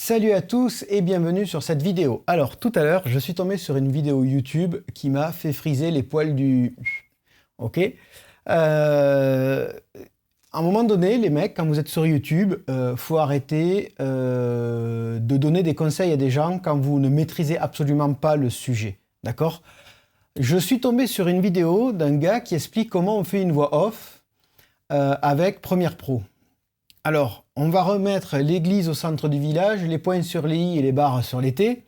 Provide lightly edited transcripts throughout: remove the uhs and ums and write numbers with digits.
Salut à tous et bienvenue sur cette vidéo. Alors tout à l'heure, je suis tombé sur une vidéo YouTube qui m'a fait friser les poils du... Ok à un moment donné, les mecs, quand vous êtes sur YouTube, faut arrêter de donner des conseils à des gens quand vous ne maîtrisez absolument pas le sujet. D'accord? Je suis tombé sur une vidéo d'un gars qui explique comment on fait une voix off avec Premiere Pro. Alors, on va remettre l'église au centre du village, les points sur les i et les barres sur les t.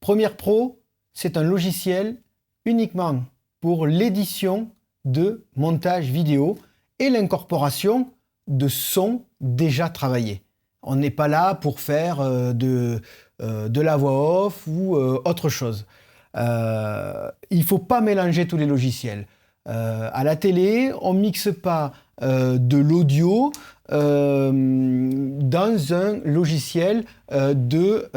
Premiere Pro, c'est un logiciel uniquement pour l'édition de montage vidéo et l'incorporation de sons déjà travaillés. On n'est pas là pour faire de la voix off ou autre chose. Il ne faut pas mélanger tous les logiciels. À la télé, on ne mixe pas de l'audio dans un logiciel de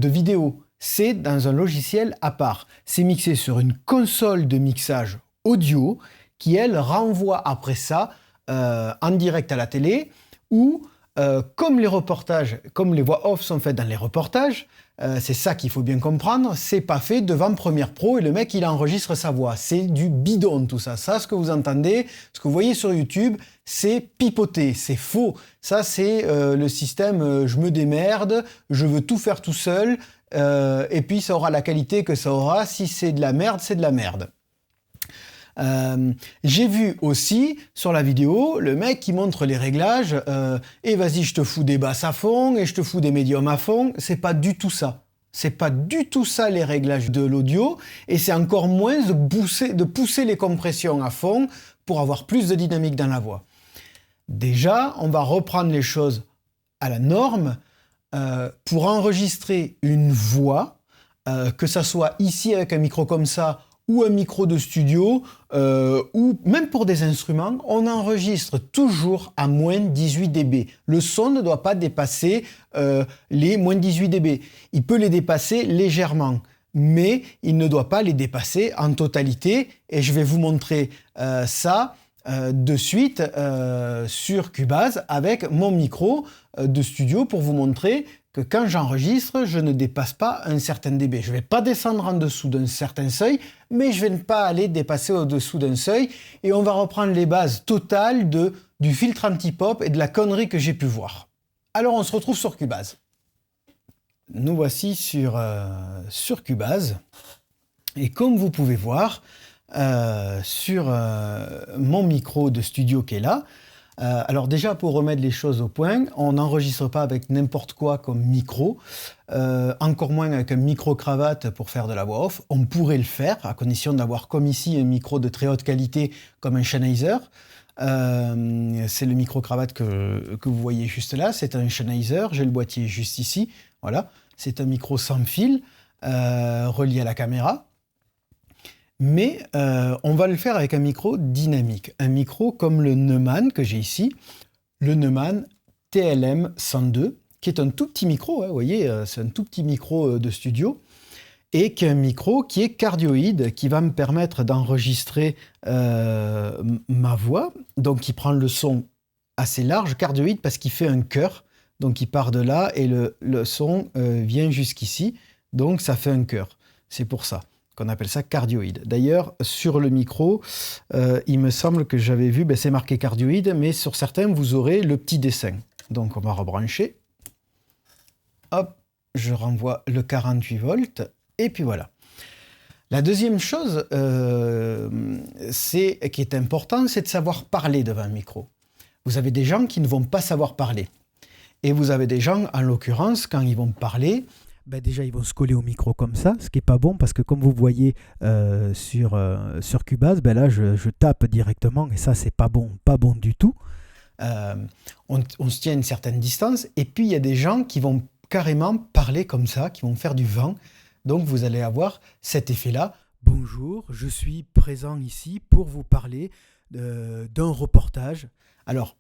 vidéo. C'est dans un logiciel à part. C'est mixé sur une console de mixage audio qui, elle, renvoie après ça en direct à la télé ou comme les reportages, comme les voix off sont faites dans les reportages, c'est ça qu'il faut bien comprendre, c'est pas fait devant Premiere Pro et le mec il enregistre sa voix. C'est du bidon tout ça. Ça, ce que vous entendez, ce que vous voyez sur YouTube, c'est pipoté, c'est faux. Ça, c'est le système je me démerde, je veux tout faire tout seul et puis ça aura la qualité que ça aura. Si c'est de la merde, c'est de la merde. J'ai vu aussi sur la vidéo le mec qui montre les réglages et vas-y je te fous des basses à fond et je te fous des médiums à fond. C'est pas du tout ça. C'est pas du tout ça les réglages de l'audio et c'est encore moins de pousser les compressions à fond pour avoir plus de dynamique dans la voix. Déjà, on va reprendre les choses à la norme pour enregistrer une voix, que ça soit ici avec un micro comme ça ou un micro de studio, ou même pour des instruments, on enregistre toujours à moins 18 dB. Le son ne doit pas dépasser les moins 18 dB. Il peut les dépasser légèrement, mais il ne doit pas les dépasser en totalité. Et je vais vous montrer ça de suite sur Cubase avec mon micro de studio pour vous montrer que quand j'enregistre, je ne dépasse pas un certain dB. Je ne vais pas descendre en dessous d'un certain seuil, mais je ne vais pas aller dépasser au-dessous d'un seuil. Et on va reprendre les bases totales du filtre anti-pop et de la connerie que j'ai pu voir. Alors on se retrouve sur Cubase. Nous voici sur Cubase. Et comme vous pouvez voir, sur mon micro de studio qui est là, alors déjà, pour remettre les choses au point, on n'enregistre pas avec n'importe quoi comme micro, encore moins avec un micro-cravate pour faire de la voix off. On pourrait le faire, à condition d'avoir comme ici un micro de très haute qualité comme un Sennheiser. C'est le micro-cravate que vous voyez juste là, c'est un Sennheiser, j'ai le boîtier juste ici. Voilà, c'est un micro sans fil, relié à la caméra. Mais on va le faire avec un micro dynamique, un micro comme le Neumann que j'ai ici, le Neumann TLM102, qui est un tout petit micro, hein, vous voyez, c'est un tout petit micro de studio, et qui est un micro qui est cardioïde, qui va me permettre d'enregistrer ma voix, donc qui prend le son assez large, cardioïde parce qu'il fait un chœur, donc il part de là et le son vient jusqu'ici, donc ça fait un chœur, c'est pour ça qu'on appelle ça cardioïde. D'ailleurs, sur le micro, il me semble que j'avais vu, c'est marqué cardioïde, mais sur certains, vous aurez le petit dessin. Donc, on va rebrancher. Hop, je renvoie le 48 volts, et puis voilà. La deuxième chose qui est important, c'est de savoir parler devant un micro. Vous avez des gens qui ne vont pas savoir parler. Et vous avez des gens, en l'occurrence, quand ils vont parler, déjà, ils vont se coller au micro comme ça, ce qui n'est pas bon parce que comme vous voyez sur Cubase, là, je tape directement et ça, c'est pas bon du tout. On se tient à une certaine distance et puis il y a des gens qui vont carrément parler comme ça, qui vont faire du vent. Donc, vous allez avoir cet effet-là. Bonjour, je suis présent ici pour vous parler d'un reportage. Alors,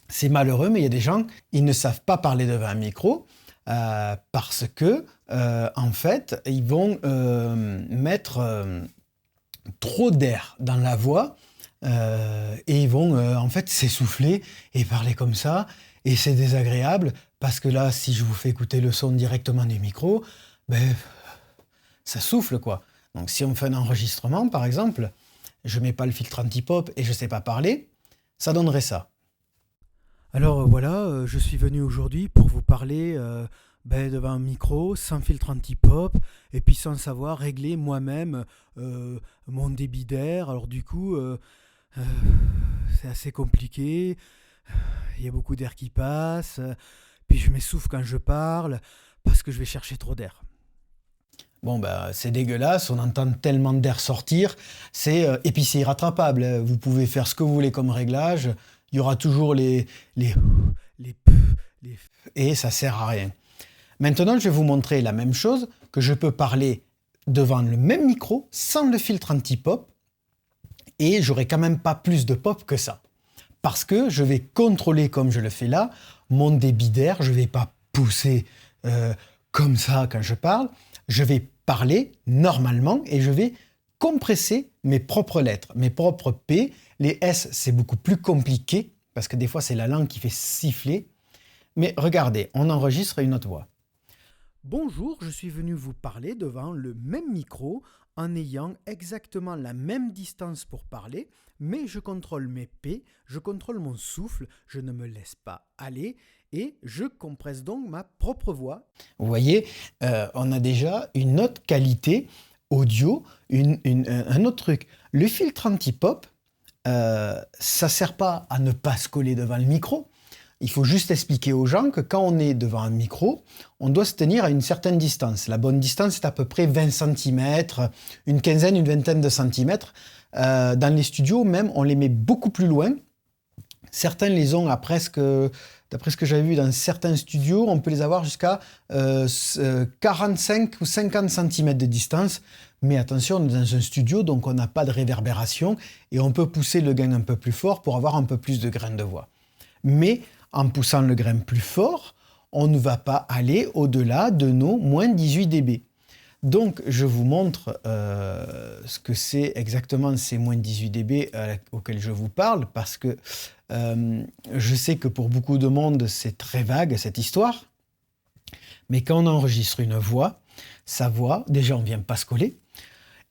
c'est malheureux, mais il y a des gens, ils ne savent pas parler devant un micro. Parce que, en fait, ils vont mettre trop d'air dans la voix et ils vont en fait s'essouffler et parler comme ça et c'est désagréable Parce que là, si je vous fais écouter le son directement du micro, ben, ça souffle quoi. Donc si on fait un enregistrement, par exemple, je mets pas le filtre anti-pop et je sais pas parler, ça donnerait ça. Alors voilà, je suis venu aujourd'hui pour vous parler devant un micro, sans filtre anti-pop, et puis sans savoir régler moi-même mon débit d'air. Alors du coup, euh, c'est assez compliqué, il y a beaucoup d'air qui passe, puis je m'essouffle quand je parle, parce que je vais chercher trop d'air. Bon, bah, c'est dégueulasse, on entend tellement d'air sortir, et puis c'est irrattrapable, hein. Vous pouvez faire ce que vous voulez comme réglage, il y aura toujours les p, les f, et ça sert à rien. Maintenant, je vais vous montrer la même chose, que je peux parler devant le même micro, sans le filtre anti-pop, et j'aurai quand même pas plus de pop que ça. Parce que je vais contrôler, comme je le fais là, mon débit d'air, je ne vais pas pousser comme ça quand je parle, je vais parler normalement et je vais compresser mes propres lettres, mes propres P. Les S, c'est beaucoup plus compliqué, parce que des fois, c'est la langue qui fait siffler. Mais regardez, on enregistre une autre voix. Bonjour, je suis venu vous parler devant le même micro en ayant exactement la même distance pour parler, mais je contrôle mes P, je contrôle mon souffle, je ne me laisse pas aller et je compresse donc ma propre voix. Vous voyez, on a déjà une autre qualité audio, un autre truc. Le filtre anti-pop, ça ne sert pas à ne pas se coller devant le micro. Il faut juste expliquer aux gens que quand on est devant un micro, on doit se tenir à une certaine distance. La bonne distance est à peu près 20 cm, une quinzaine, une vingtaine de centimètres. Dans les studios, même, on les met beaucoup plus loin. Certains les ont à presque, d'après ce que j'avais vu dans certains studios, on peut les avoir jusqu'à 45 ou 50 cm de distance. Mais attention, on est dans un studio, donc on n'a pas de réverbération et on peut pousser le gain un peu plus fort pour avoir un peu plus de grain de voix. Mais en poussant le grain plus fort, on ne va pas aller au-delà de nos moins 18 dB. Donc, je vous montre ce que c'est exactement ces moins 18 dB auxquels je vous parle, parce que je sais que pour beaucoup de monde, c'est très vague cette histoire. Mais quand on enregistre une voix, sa voix, déjà on ne vient pas se coller.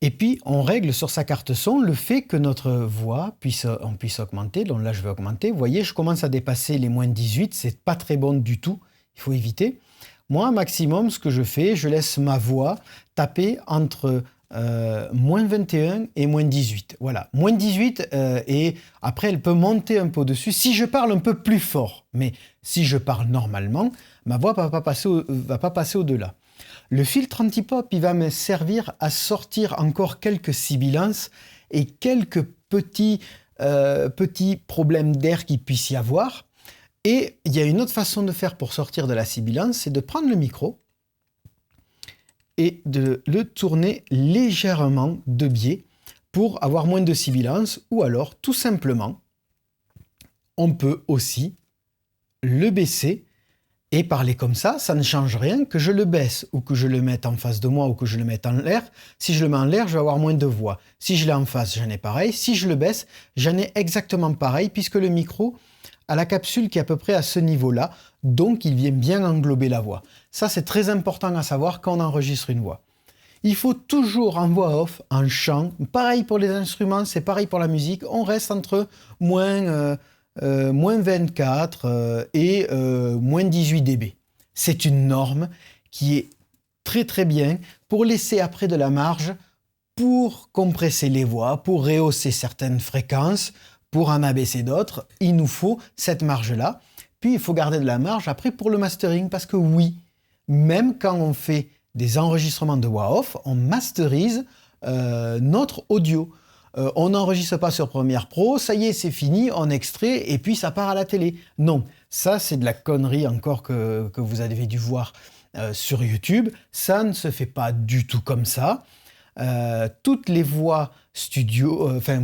Et puis, on règle sur sa carte son le fait que notre voix puisse augmenter. Donc là, je vais augmenter. Vous voyez, je commence à dépasser les moins 18. C'est pas très bon du tout. Il faut éviter. Moi, maximum, ce que je fais, je laisse ma voix taper entre moins 21 et moins 18. Voilà, moins 18 et après, elle peut monter un peu au-dessus si je parle un peu plus fort. Mais si je parle normalement, ma voix ne va pas passer au-delà. Le filtre anti-pop, il va me servir à sortir encore quelques sibilances et quelques petits problèmes d'air qu'il puisse y avoir. Et il y a une autre façon de faire pour sortir de la sibilance, c'est de prendre le micro et de le tourner légèrement de biais pour avoir moins de sibilance, ou alors tout simplement, on peut aussi le baisser et parler comme ça ne change rien que je le baisse ou que je le mette en face de moi ou que je le mette en l'air. Si je le mets en l'air, je vais avoir moins de voix. Si je l'ai en face, j'en ai pareil. Si je le baisse, j'en ai exactement pareil, puisque le micro a la capsule qui est à peu près à ce niveau-là, donc il vient bien englober la voix. Ça, c'est très important à savoir quand on enregistre une voix. Il faut toujours en voix off, en chant, pareil pour les instruments, c'est pareil pour la musique, on reste entre moins 24 et moins 18 dB. C'est une norme qui est très très bien pour laisser après de la marge, pour compresser les voix, pour rehausser certaines fréquences, pour en abaisser d'autres. Il nous faut cette marge-là. Puis il faut garder de la marge après pour le mastering, parce que oui, même quand on fait des enregistrements de voix off, on masterise notre audio. On n'enregistre pas sur Premiere Pro, ça y est, c'est fini, on extrait et puis ça part à la télé. Non, ça c'est de la connerie encore que vous avez dû voir sur YouTube. Ça ne se fait pas du tout comme ça. Toutes les voix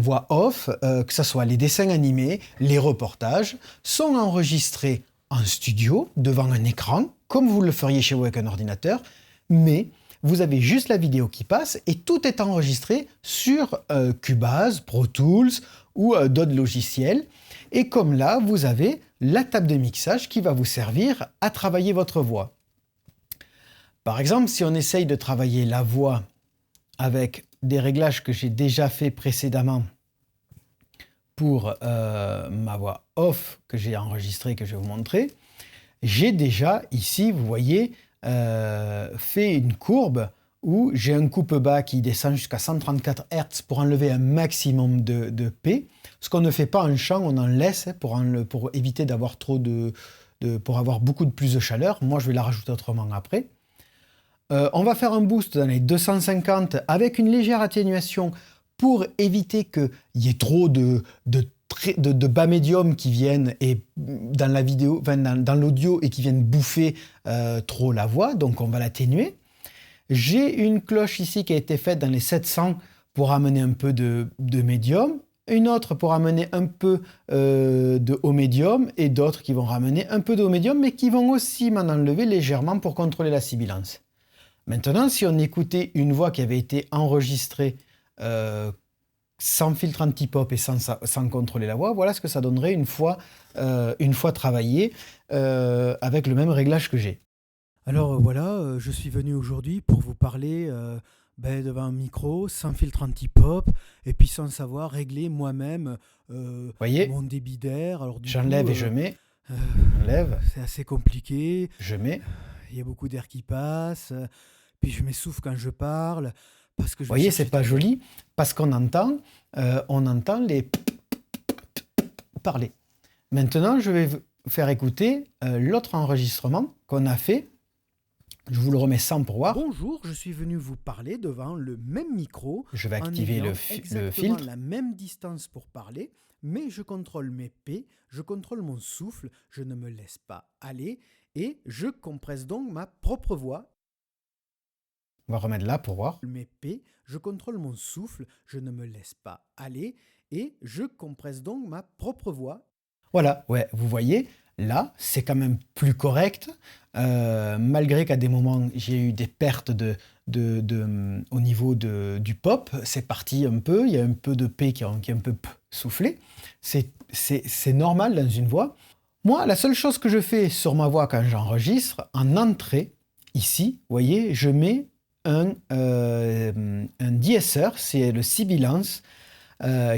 voix off, que ce soit les dessins animés, les reportages, sont enregistrés en studio, devant un écran, comme vous le feriez chez vous avec un ordinateur, mais vous avez juste la vidéo qui passe et tout est enregistré sur Cubase, Pro Tools ou d'autres logiciels. Et comme là, vous avez la table de mixage qui va vous servir à travailler votre voix. Par exemple, si on essaye de travailler la voix avec des réglages que j'ai déjà fait précédemment pour ma voix off que j'ai enregistrée, que je vais vous montrer, j'ai déjà ici, vous voyez, fait une courbe où j'ai un coupe-bas qui descend jusqu'à 134 Hz pour enlever un maximum de P. Ce qu'on ne fait pas en chant, on en laisse pour éviter d'avoir pour avoir beaucoup plus de chaleur. Moi, je vais la rajouter autrement après. On va faire un boost dans les 250 avec une légère atténuation pour éviter qu'il y ait trop de bas médium qui viennent dans la vidéo, enfin dans l'audio et qui viennent bouffer trop la voix, donc on va l'atténuer. J'ai une cloche ici qui a été faite dans les 700 pour amener un peu de médium, une autre pour amener un peu de haut médium et d'autres qui vont ramener un peu de haut médium mais qui vont aussi m'en enlever légèrement pour contrôler la sibilance. Maintenant, si on écoutait une voix qui avait été enregistrée sans filtre anti-pop et sans contrôler la voix, voilà ce que ça donnerait une fois travaillée avec le même réglage que j'ai. Alors voilà, je suis venu aujourd'hui pour vous parler devant un micro, sans filtre anti-pop, et puis sans savoir régler moi-même Voyez, mon débit d'air. Alors j'enlève et je mets, j'enlève, c'est assez compliqué, je mets. il y a beaucoup d'air qui passe, puis je m'essouffle quand je parle, parce que je Vous voyez, c'est pas joli, parce qu'on entend les parler. Maintenant, je vais faire écouter l'autre enregistrement qu'on a fait. Je vous le remets sans pour voir. Bonjour, je suis venu vous parler devant le même micro. Je vais activer le filtre. La même distance pour parler, mais je contrôle mes P, je contrôle mon souffle, je ne me laisse pas aller et je compresse donc ma propre voix. On va remettre là pour voir. Mes P, je contrôle mon souffle, je ne me laisse pas aller et je compresse donc ma propre voix. Voilà, ouais, vous voyez, là, c'est quand même plus correct, malgré qu'à des moments, j'ai eu des pertes au niveau du pop. C'est parti un peu, il y a un peu de P qui est un peu soufflé. C'est normal dans une voix. Moi, la seule chose que je fais sur ma voix quand j'enregistre, en entrée, ici, vous voyez, je mets un de-esser, c'est le sibilance,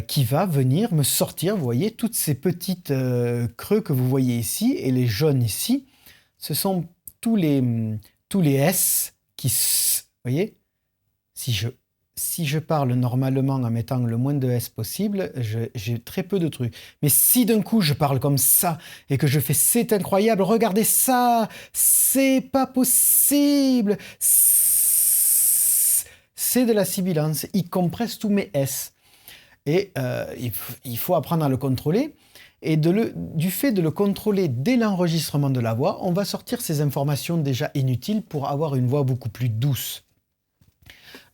qui va venir me sortir, vous voyez, toutes ces petites creux que vous voyez ici, et les jaunes ici, ce sont tous les S qui... Vous voyez, si je parle normalement en mettant le moins de S possible, j'ai très peu de trucs. Mais si d'un coup je parle comme ça, et que je fais « c'est incroyable, regardez ça, c'est pas possible », c'est de la sibilance, il compresse tous mes S. Et il faut apprendre à le contrôler. Et du fait de le contrôler dès l'enregistrement de la voix, on va sortir ces informations déjà inutiles pour avoir une voix beaucoup plus douce.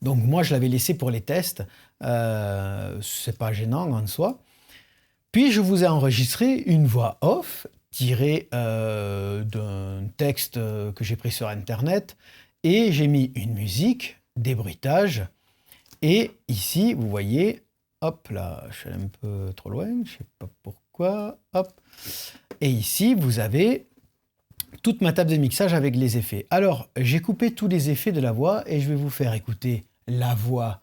Donc moi, je l'avais laissé pour les tests. C'est pas gênant en soi. Puis je vous ai enregistré une voix off tirée d'un texte que j'ai pris sur Internet. Et j'ai mis une musique, des bruitages. Et ici, vous voyez... Hop là, je suis allé un peu trop loin, je ne sais pas pourquoi. Hop. Et ici, vous avez toute ma table de mixage avec les effets. Alors, j'ai coupé tous les effets de la voix et je vais vous faire écouter la voix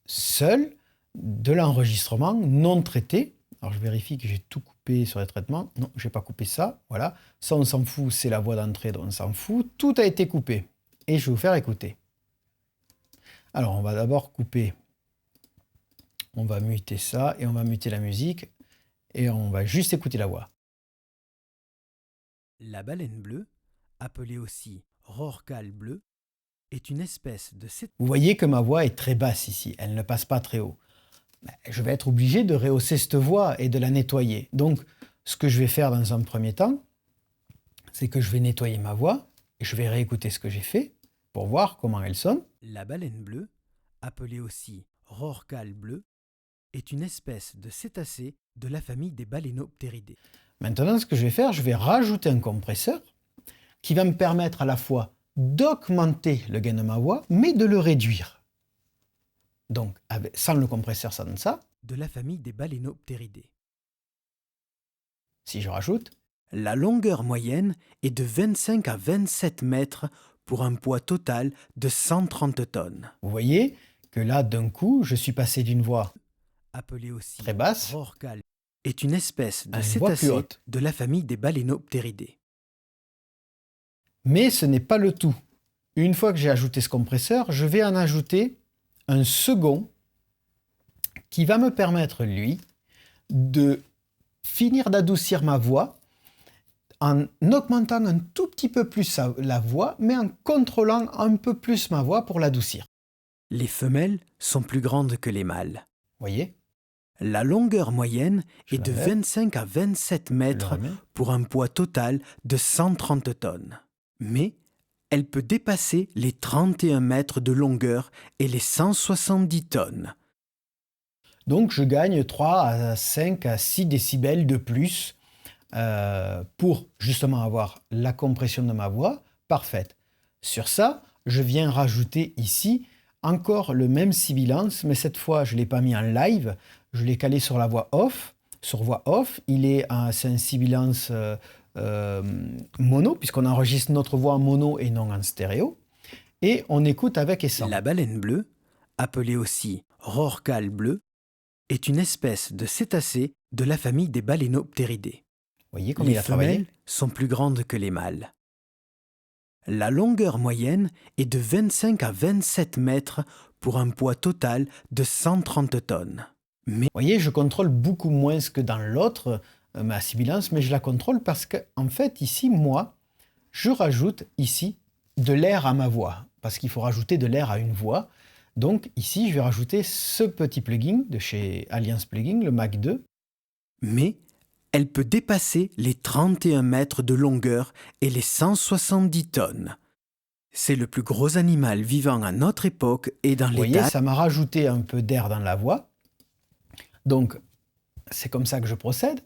seule de l'enregistrement non traité. Alors, je vérifie que j'ai tout coupé sur les traitements. Non, je n'ai pas coupé ça. Voilà. Ça, on s'en fout, c'est la voix d'entrée, donc on s'en fout. Tout a été coupé. Et je vais vous faire écouter. Alors, on va d'abord couper... On va muter ça et on va muter la musique et on va juste écouter la voix. La baleine bleue, appelée aussi rorqual bleu, est une espèce de... Vous voyez que ma voix est très basse ici, elle ne passe pas très haut. Je vais être obligé de rehausser cette voix et de la nettoyer. Donc, ce que je vais faire dans un premier temps, c'est que je vais nettoyer ma voix et je vais réécouter ce que j'ai fait pour voir comment elle sonne. La baleine bleue, appelée aussi rorqual bleu, est une espèce de cétacé de la famille des Balaenopteridae. Maintenant, ce que je vais faire, je vais rajouter un compresseur qui va me permettre à la fois d'augmenter le gain de ma voix, mais de le réduire. Donc, sans le compresseur, ça donne ça. De la famille des Balaenopteridae. Si je rajoute, La longueur moyenne est de 25 à 27 mètres pour un poids total de 130 tonnes. vous voyez que là, d'un coup, je suis passé d'une voix Appelé aussi très basse rorqual, est une espèce de à une voix plus cétacé haute. de la famille des Balaenopteridés. Mais ce n'est pas le tout. Une fois que j'ai ajouté ce compresseur, je vais en ajouter un second qui va me permettre, lui, de finir d'adoucir ma voix en augmentant un tout petit peu plus la voix, mais en contrôlant un peu plus ma voix pour l'adoucir. Les femelles sont plus grandes que les mâles. Voyez? La longueur moyenne Je est de l'enlève. 25 à 27 Je le mètres remets. pour un poids total de 130 tonnes. Mais elle peut dépasser les 31 mètres de longueur et les 170 tonnes. Donc je gagne 3 à 5 à 6 décibels de plus pour justement avoir la compression de ma voix parfaite. Sur ça, je viens rajouter ici encore le même sibilance, mais cette fois je ne l'ai pas mis en live, je l'ai calé sur la voix off. Sur voix off, c'est un sibilance mono, puisqu'on enregistre notre voix en mono et non en stéréo. Et on écoute avec et sans. La baleine bleue, appelée aussi rorqual bleu, est une espèce de cétacé de la famille des Balaenopteridés. Vous voyez comme Les il a travaillé? femelles sont plus grandes que les mâles. La longueur moyenne est de 25 à 27 mètres pour un poids total de 130 tonnes. Mais Vous voyez, je contrôle beaucoup moins que dans l'autre, ma sibilance, mais je la contrôle parce que, en fait, ici, moi, je rajoute ici de l'air à ma voix, parce qu'il faut rajouter de l'air à une voix. Donc ici, je vais rajouter ce petit plugin de chez Alliance Plugin, le Mac 2. mais elle peut dépasser les 31 mètres de longueur et les 170 tonnes. C'est le plus gros animal vivant à notre époque et dans Vous voyez, l'état. ça m'a rajouté un peu d'air dans la voix. Donc, c'est comme ça que je procède.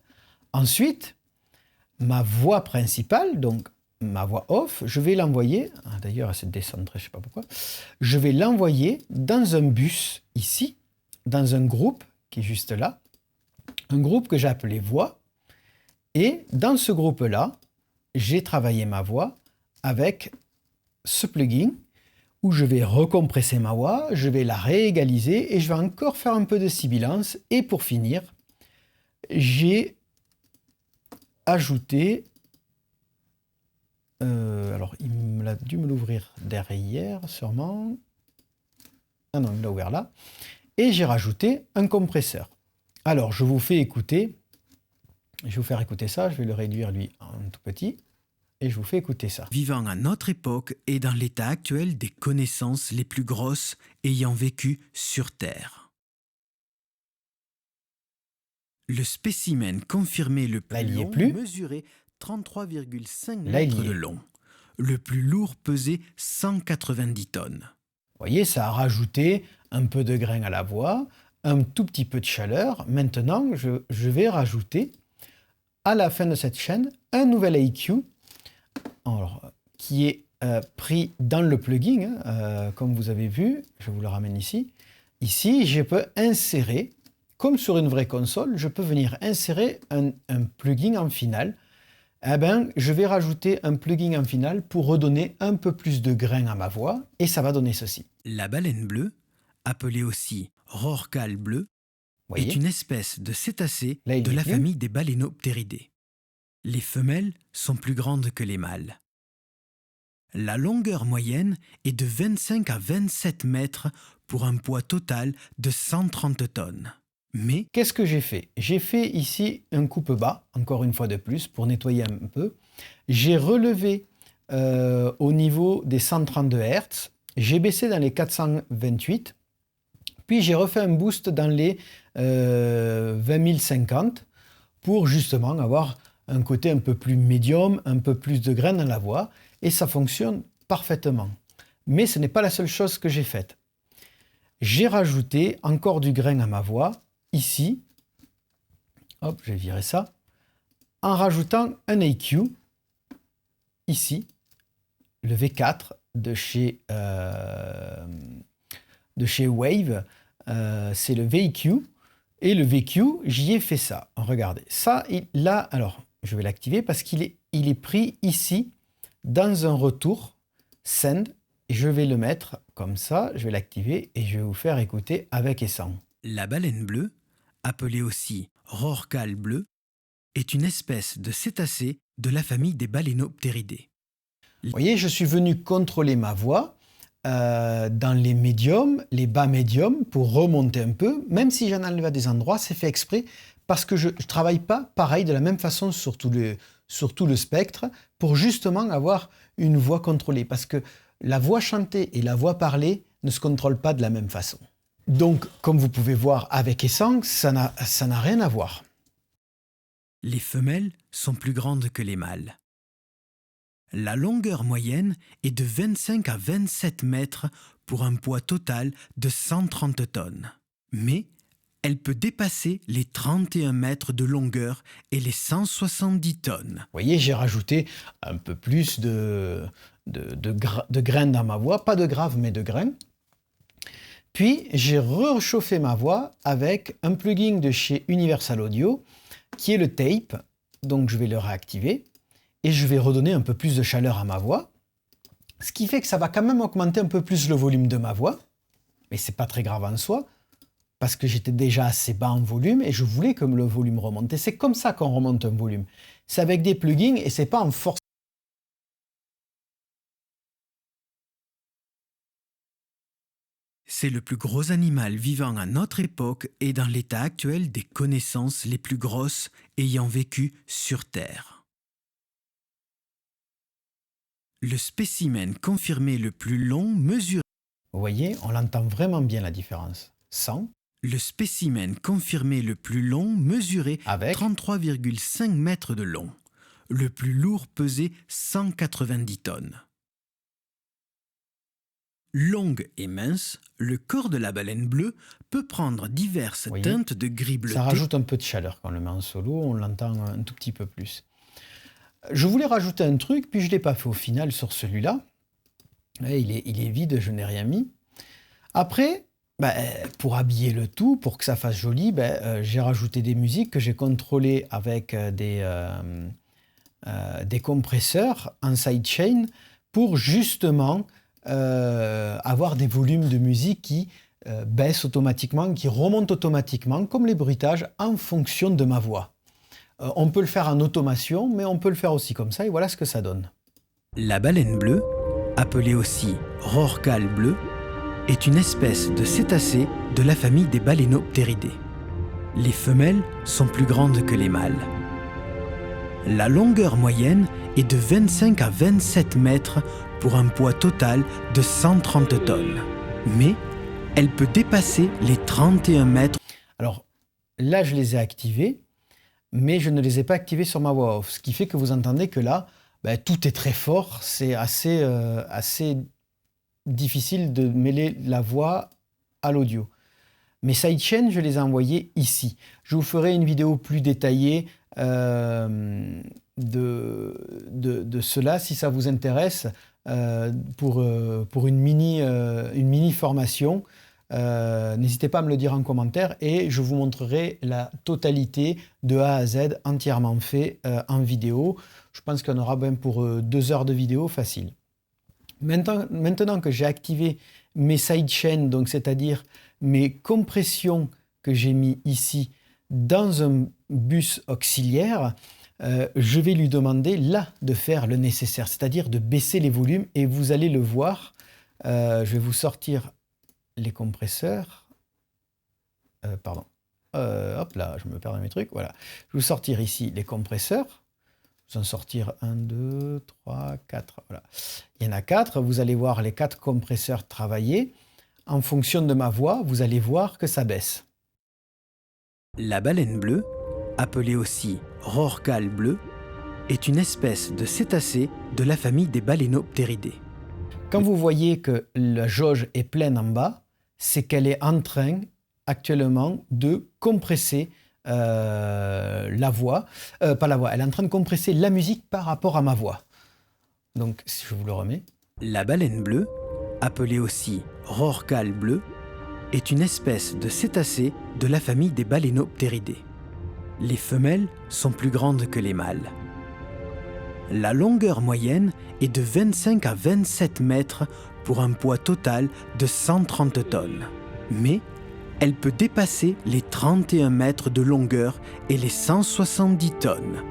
Ensuite, ma voix principale, donc ma voix off, je vais l'envoyer, d'ailleurs elle s'est décentrée, je ne sais pas pourquoi, je vais l'envoyer dans un bus ici, dans un groupe qui est juste là, un groupe que j'ai appelé voix, et dans ce groupe-là, j'ai travaillé ma voix avec ce plugin où je vais recompresser ma voix, je vais la réégaliser et je vais encore faire un peu de sibilance. Et pour finir, j'ai ajouté... alors, il a dû me l'ouvrir derrière, sûrement. Ah non, il l'a ouvert là. Et j'ai rajouté un compresseur. Alors, je vous fais écouter. Je vais vous faire écouter ça. Je vais le réduire, lui, en tout petit. Et je vous fais écouter ça. Vivant à notre époque et dans l'état actuel des connaissances les plus grosses ayant vécu sur Terre. Le spécimen confirmé le Là, plus il y est long plus. mesurait 33,5 Là, il mètres y de est. long. Le plus lourd pesait 190 tonnes. Vous voyez, ça a rajouté un peu de grain à la voix, un tout petit peu de chaleur. Maintenant, je vais rajouter, à la fin de cette chaîne, un nouvel EQ alors, qui est pris dans le plugin, comme vous avez vu. Je vous le ramène ici. Ici, je peux insérer, comme sur une vraie console, je peux venir insérer un plugin en finale. Eh ben, je vais rajouter un plugin en finale pour redonner un peu plus de grain à ma voix, et ça va donner ceci. La baleine bleue, appelée aussi rorqual bleu, Vous est voyez? une espèce de cétacé Là, il de y est la plus. famille des Balaenopteridés. Les femelles sont plus grandes que les mâles. La longueur moyenne est de 25 à 27 mètres pour un poids total de 130 tonnes. Mais Qu'est-ce que j'ai fait? J'ai fait ici un coupe-bas, encore une fois de plus, pour nettoyer un peu. J'ai relevé au niveau des 132 Hz. J'ai baissé dans les 428. Puis j'ai refait un boost dans les 20050 pour justement avoir un côté un peu plus médium, un peu plus de grain dans la voix. Et ça fonctionne parfaitement. Mais ce n'est pas la seule chose que j'ai faite. J'ai rajouté encore du grain à ma voix, ici. Hop, je vais virer ça. En rajoutant un EQ, ici, le V4 de chez Wave. C'est le VQ. Et le VQ, j'y ai fait ça. Regardez. Ça, là, alors, je vais l'activer parce il est pris ici dans un retour send. Et je vais le mettre comme ça, je vais l'activer et je vais vous faire écouter avec et sans. La baleine bleue, appelée aussi rorqual bleu, est une espèce de cétacé de la famille des Balænoptéridés. Vous voyez, je suis venu contrôler ma voix dans les médiums, les bas médiums, pour remonter un peu. Même si j'en enlève à des endroits, c'est fait exprès parce que je ne travaille pas pareil, de la même façon sur tout le spectre, pour justement avoir une voix contrôlée. Parce que la voix chantée et la voix parlée ne se contrôlent pas de la même façon. Donc, comme vous pouvez voir avec et sans, ça n'a rien à voir. Les femelles sont plus grandes que les mâles. La longueur moyenne est de 25 à 27 mètres pour un poids total de 130 tonnes. Mais elle peut dépasser les 31 mètres de longueur et les 170 tonnes. Vous voyez, j'ai rajouté un peu plus de grains dans ma voix, pas de graves mais de grains. Puis j'ai réchauffé ma voix avec un plugin de chez Universal Audio qui est le tape, donc je vais le réactiver et je vais redonner un peu plus de chaleur à ma voix, ce qui fait que ça va quand même augmenter un peu plus le volume de ma voix, mais c'est pas très grave en soi, parce que j'étais déjà assez bas en volume et je voulais que le volume remonte. Et c'est comme ça qu'on remonte un volume. C'est avec des plugins et c'est pas en force. C'est le plus gros animal vivant à notre époque et dans l'état actuel des connaissances les plus grosses ayant vécu sur Terre. Le spécimen confirmé le plus long mesuré. Vous voyez, on l'entend vraiment bien la différence. Sans. Le spécimen confirmé le plus long mesurait Avec 33,5 mètres de long. Le plus lourd pesait 190 tonnes. Longue et mince, le corps de la baleine bleue peut prendre diverses teintes de gris bleuté. Ça rajoute un peu de chaleur quand on le met en solo, on l'entend un tout petit peu plus. Je voulais rajouter un truc, puis je ne l'ai pas fait au final sur celui-là. Il est vide, je n'ai rien mis. Après, pour habiller le tout, pour que ça fasse joli, j'ai rajouté des musiques que j'ai contrôlées avec des compresseurs en sidechain pour justement avoir des volumes de musique qui baissent automatiquement, qui remontent automatiquement, comme les bruitages, en fonction de ma voix. On peut le faire en automation, mais on peut le faire aussi comme ça, et voilà ce que ça donne. La baleine bleue, appelée aussi rorqual bleu, est une espèce de cétacé de la famille des Balænoptéridés. Les femelles sont plus grandes que les mâles. La longueur moyenne est de 25 à 27 mètres pour un poids total de 130 tonnes. Mais elle peut dépasser les 31 mètres. Alors là, je les ai activés, mais je ne les ai pas activés sur ma voix off. Ce qui fait que vous entendez que là, tout est très fort. C'est assez difficile de mêler la voix à l'audio. Mes sidechains, je les ai envoyés ici. Je vous ferai une vidéo plus détaillée de cela, si ça vous intéresse, pour une mini formation. N'hésitez pas à me le dire en commentaire et je vous montrerai la totalité de A à Z entièrement fait en vidéo. Je pense qu'on aura pour 2 heures de vidéo facile. Maintenant que j'ai activé mes sidechains, donc c'est-à-dire mes compressions que j'ai mis ici dans un bus auxiliaire, je vais lui demander là de faire le nécessaire, c'est-à-dire de baisser les volumes et vous allez le voir. Je vais vous sortir les compresseurs. Hop là, je me perds dans mes trucs. Voilà. Je vais vous sortir ici les compresseurs. Je vais en sortir 1, 2, 3, 4. Voilà. Il y en a 4. Vous allez voir les 4 compresseurs travailler. En fonction de ma voix, vous allez voir que ça baisse. La baleine bleue, appelée aussi rorqual bleu, est une espèce de cétacé de la famille des Balænoptéridés. Quand vous voyez que la jauge est pleine en bas, c'est qu'elle est en train actuellement de compresser la voix, pas la voix, elle est en train de compresser la musique par rapport à ma voix. Donc, si je vous le remets. La baleine bleue, appelée aussi rorqual bleu, est une espèce de cétacé de la famille des Balænoptéridés. Les femelles sont plus grandes que les mâles. La longueur moyenne est de 25 à 27 mètres pour un poids total de 130 tonnes. Mais elle peut dépasser les 31 mètres de longueur et les 170 tonnes.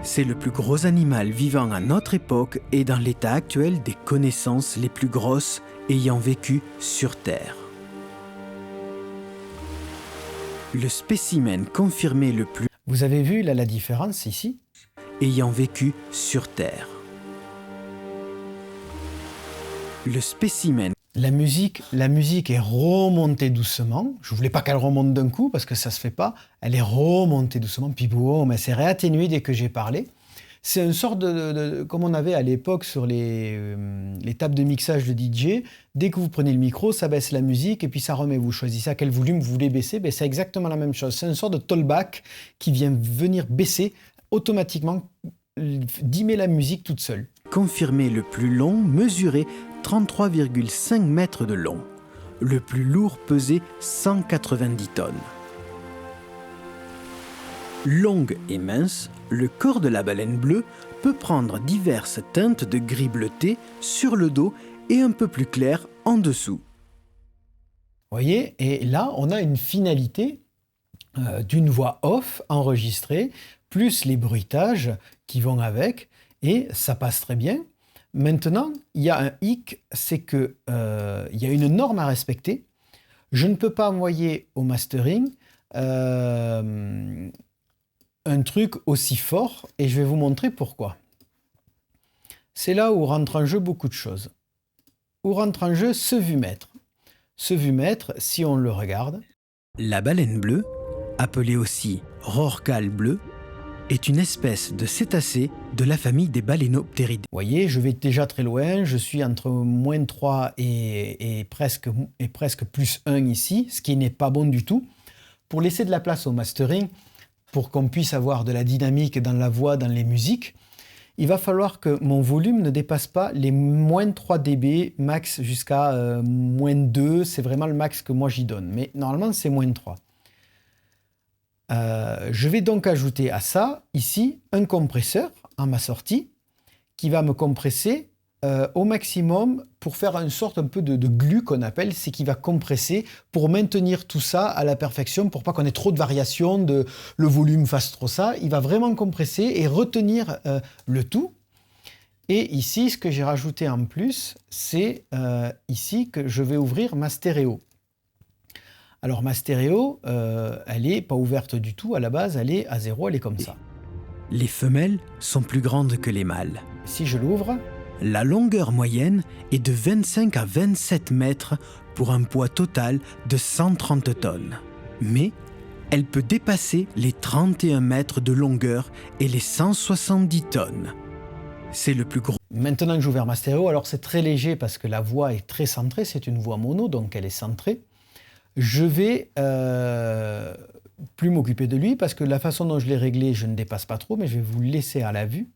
C'est le plus gros animal vivant à notre époque et dans l'état actuel des connaissances les plus grosses ayant vécu sur Terre. Le spécimen confirmé le plus Vous avez vu là la différence ici? ayant vécu sur Terre. Le spécimen La musique est remontée doucement. Je voulais pas qu'elle remonte d'un coup parce que ça se fait pas. Elle est remontée doucement, puis boum, elle s'est réatténuée dès que j'ai parlé. C'est une sorte comme on avait à l'époque sur les tables de mixage de DJ. Dès que vous prenez le micro, ça baisse la musique et puis ça remet. Vous choisissez à quel volume vous voulez baisser. Ben, c'est exactement la même chose. C'est une sorte de tollback qui vient venir baisser automatiquement, dimmer la musique toute seule. confirmé le plus long mesurait 33,5 mètres de long. Le plus lourd pesait 190 tonnes. Longue et mince, le corps de la baleine bleue peut prendre diverses teintes de gris bleuté sur le dos et un peu plus clair en dessous. Vous voyez, et là, on a une finalité d'une voix off enregistrée, plus les bruitages qui vont avec, et ça passe très bien. Maintenant, il y a un hic, c'est que il y a une norme à respecter. Je ne peux pas envoyer au mastering un truc aussi fort, et je vais vous montrer pourquoi. C'est là où rentre en jeu beaucoup de choses. Où rentre en jeu ce vumètre. Ce vumètre, si on le regarde, La baleine bleue, appelée aussi rorqual bleu, est une espèce de cétacé de la famille des Balaenopteridae. vous voyez, je vais déjà très loin, je suis entre moins 3 et presque plus 1 ici, ce qui n'est pas bon du tout. Pour laisser de la place au mastering, pour qu'on puisse avoir de la dynamique dans la voix, dans les musiques, il va falloir que mon volume ne dépasse pas les moins 3 dB max jusqu'à moins 2. C'est vraiment le max que moi j'y donne. Mais normalement, c'est moins 3. Je vais donc ajouter à ça, ici, un compresseur en ma sortie qui va me compresser au maximum pour faire une sorte un peu de glue qu'on appelle, c'est qui va compresser pour maintenir tout ça à la perfection, pour pas qu'on ait trop de variations, le volume fasse trop ça. Il va vraiment compresser et retenir le tout. Et ici, ce que j'ai rajouté en plus, c'est ici que je vais ouvrir ma stéréo. Alors ma stéréo, elle n'est pas ouverte du tout à la base, elle est à 0, elle est comme ça. Les femelles sont plus grandes que les mâles. Si je l'ouvre, La longueur moyenne est de 25 à 27 mètres pour un poids total de 130 tonnes. Mais elle peut dépasser les 31 mètres de longueur et les 170 tonnes. C'est le plus gros. maintenant que j'ai ouvert ma stéréo, alors c'est très léger parce que la voix est très centrée, c'est une voix mono, donc elle est centrée. Je vais plus m'occuper de lui parce que la façon dont je l'ai réglé, je ne dépasse pas trop, mais je vais vous le laisser à la vue.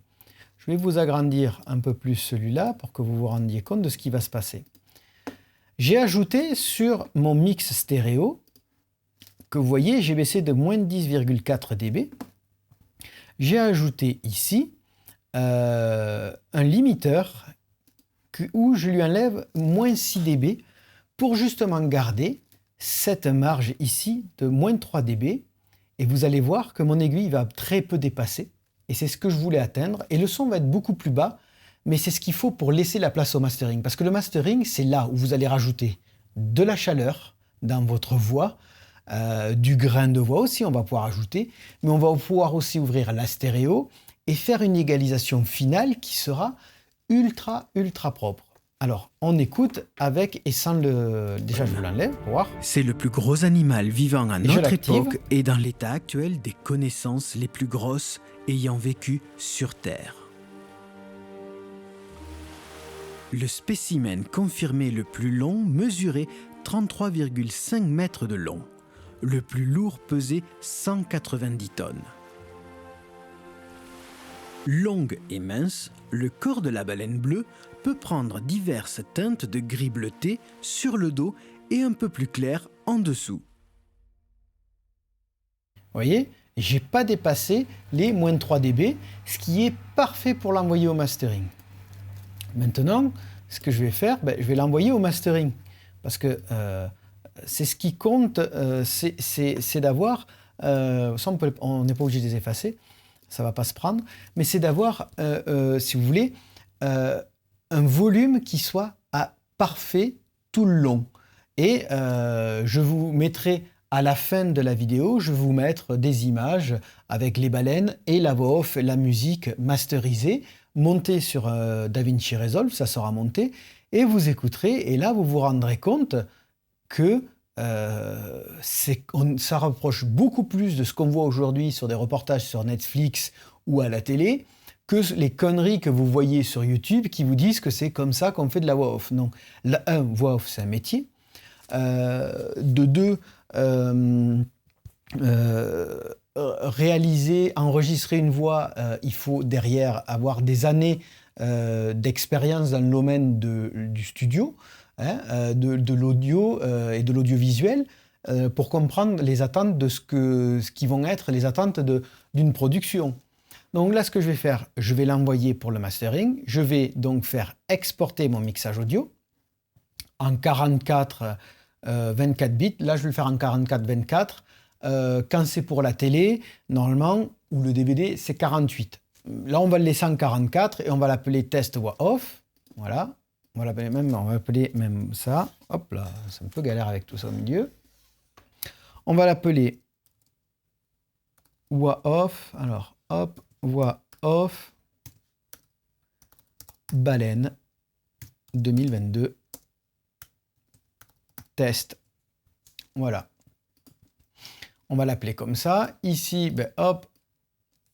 Je vais vous agrandir un peu plus celui-là pour que vous vous rendiez compte de ce qui va se passer. J'ai ajouté sur mon mix stéréo, que vous voyez, j'ai baissé de moins 10,4 dB. J'ai ajouté ici un limiteur où je lui enlève moins 6 dB pour justement garder cette marge ici de moins 3 dB. Et vous allez voir que mon aiguille va très peu dépasser. Et c'est ce que je voulais atteindre. Et le son va être beaucoup plus bas, mais c'est ce qu'il faut pour laisser la place au mastering. Parce que le mastering, c'est là où vous allez rajouter de la chaleur dans votre voix, du grain de voix aussi, on va pouvoir ajouter. Mais on va pouvoir aussi ouvrir la stéréo et faire une égalisation finale qui sera ultra, ultra propre. Alors, on écoute avec et sans le... Déjà, je vous l'enlève pour voir. C'est le plus gros animal vivant à je notre l'active. époque et dans l'état actuel des connaissances les plus grosses ayant vécu sur Terre. Le spécimen confirmé le plus long mesurait 33,5 mètres de long. Le plus lourd pesait 190 tonnes. Longue et mince, le corps de la baleine bleue peut prendre diverses teintes de gris bleuté sur le dos et un peu plus clair en dessous. Vous voyez? j'ai pas dépassé les moins 3 dB, ce qui est parfait pour l'envoyer au mastering. Maintenant, ce que je vais faire, je vais l'envoyer au mastering. Parce que c'est ce qui compte, c'est d'avoir, ça on n'est pas obligé de les effacer, ça ne va pas se prendre, mais c'est d'avoir, si vous voulez, un volume qui soit parfait tout le long. Et je vous mettrai à la fin de la vidéo, je vais vous mettre des images avec les baleines et la voix off, la musique masterisée, montée sur DaVinci Resolve, ça sera monté, et vous écouterez, et là vous vous rendrez compte que ça rapproche beaucoup plus de ce qu'on voit aujourd'hui sur des reportages sur Netflix ou à la télé, que les conneries que vous voyez sur YouTube qui vous disent que c'est comme ça qu'on fait de la voix off. Non, voix off c'est un métier. De deux, enregistrer une voix, il faut derrière avoir des années d'expérience dans le domaine du studio, de l'audio et de l'audiovisuel, pour comprendre les attentes de ce qui vont être les attentes d'une production. Donc là, ce que je vais faire, je vais l'envoyer pour le mastering. Je vais donc faire exporter mon mixage audio en 44 24 bits. Là, je vais le faire en 44-24. Quand c'est pour la télé, normalement, ou le DVD, c'est 48. Là, on va le laisser en 44 et on va l'appeler test voix off. Voilà. On va l'appeler même ça. Hop là, c'est un peu galère avec tout ça au milieu. On va l'appeler voix off. Alors, hop, voix off baleine 2022 test. Voilà. On va l'appeler comme ça. Ici, hop,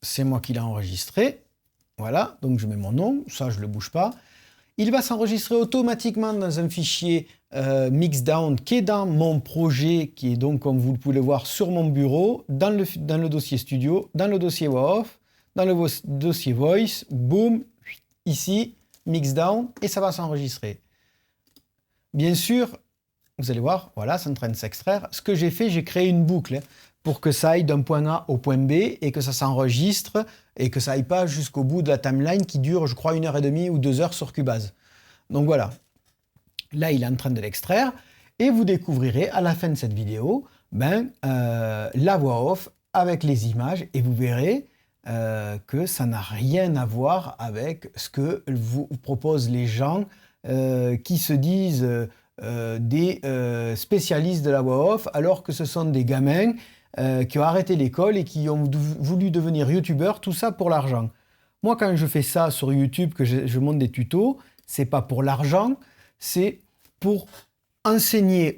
c'est moi qui l'ai enregistré. Voilà, donc je mets mon nom, ça je ne le bouge pas. Il va s'enregistrer automatiquement dans un fichier Mixdown qui est dans mon projet, qui est donc, comme vous pouvez le voir, sur mon bureau, dans le dossier studio, dans le dossier voix off, dans le dossier voice, boum, ici, Mixdown, et ça va s'enregistrer. Bien sûr, vous allez voir, voilà, c'est en train de s'extraire. Ce que j'ai fait, j'ai créé une boucle pour que ça aille d'un point A au point B et que ça s'enregistre et que ça aille pas jusqu'au bout de la timeline qui dure, je crois, 1h30 ou 2 heures sur Cubase. Donc voilà. Là, il est en train de l'extraire et vous découvrirez à la fin de cette vidéo la voix off avec les images et vous verrez que ça n'a rien à voir avec ce que vous proposent les gens qui se disent des spécialistes de la voix off, alors que ce sont des gamins qui ont arrêté l'école et qui ont voulu devenir youtubeurs, tout ça pour l'argent. Moi, quand je fais ça sur YouTube, que je monte des tutos, c'est pas pour l'argent, c'est pour enseigner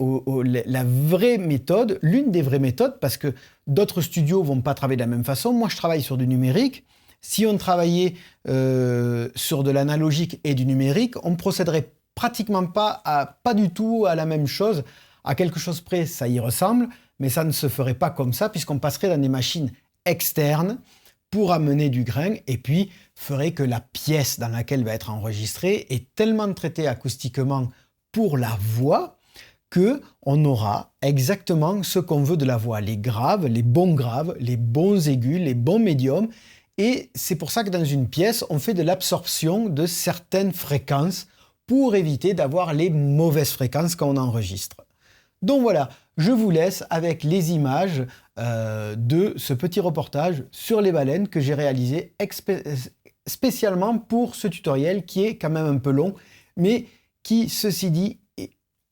la vraie méthode, l'une des vraies méthodes, parce que d'autres studios vont pas travailler de la même façon. Moi, je travaille sur du numérique. Si on travaillait sur de l'analogique et du numérique, on procéderait pratiquement pas du tout à la même chose. À quelque chose près, ça y ressemble, mais ça ne se ferait pas comme ça, puisqu'on passerait dans des machines externes pour amener du grain, et puis ferait que la pièce dans laquelle va être enregistrée est tellement traitée acoustiquement pour la voix qu'on aura exactement ce qu'on veut de la voix, les graves, les bons aigus, les bons médiums. Et c'est pour ça que dans une pièce, on fait de l'absorption de certaines fréquences pour éviter d'avoir les mauvaises fréquences quand on enregistre. Donc voilà, je vous laisse avec les images de ce petit reportage sur les baleines que j'ai réalisé spécialement pour ce tutoriel qui est quand même un peu long, mais qui, ceci dit,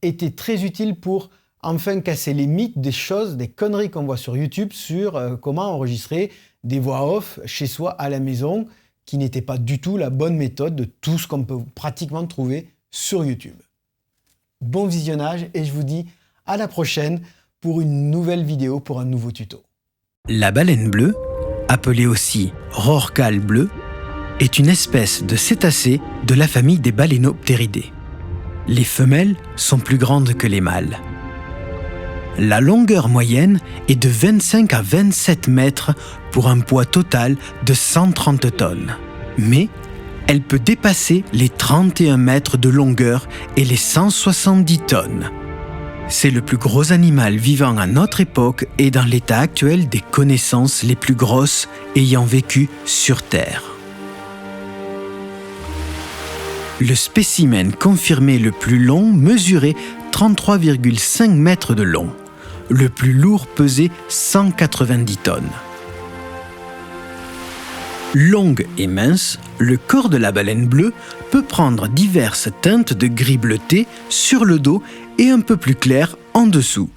était très utile pour enfin casser les mythes des choses, des conneries qu'on voit sur YouTube sur comment enregistrer des voix off chez soi à la maison, qui n'était pas du tout la bonne méthode de tout ce qu'on peut pratiquement trouver sur YouTube. Bon visionnage et je vous dis à la prochaine pour une nouvelle vidéo, pour un nouveau tuto. La baleine bleue, appelée aussi rorqual bleu, est une espèce de cétacé de la famille des Balaenopteridae. Les femelles sont plus grandes que les mâles. La longueur moyenne est de 25 à 27 mètres pour un poids total de 130 tonnes. Mais elle peut dépasser les 31 mètres de longueur et les 170 tonnes. C'est le plus gros animal vivant à notre époque et dans l'état actuel des connaissances les plus grosses ayant vécu sur Terre. Le spécimen confirmé le plus long mesurait 33,5 mètres de long. Le plus lourd pesait 190 tonnes. Longue et mince, le corps de la baleine bleue peut prendre diverses teintes de gris bleuté sur le dos et un peu plus clair en dessous.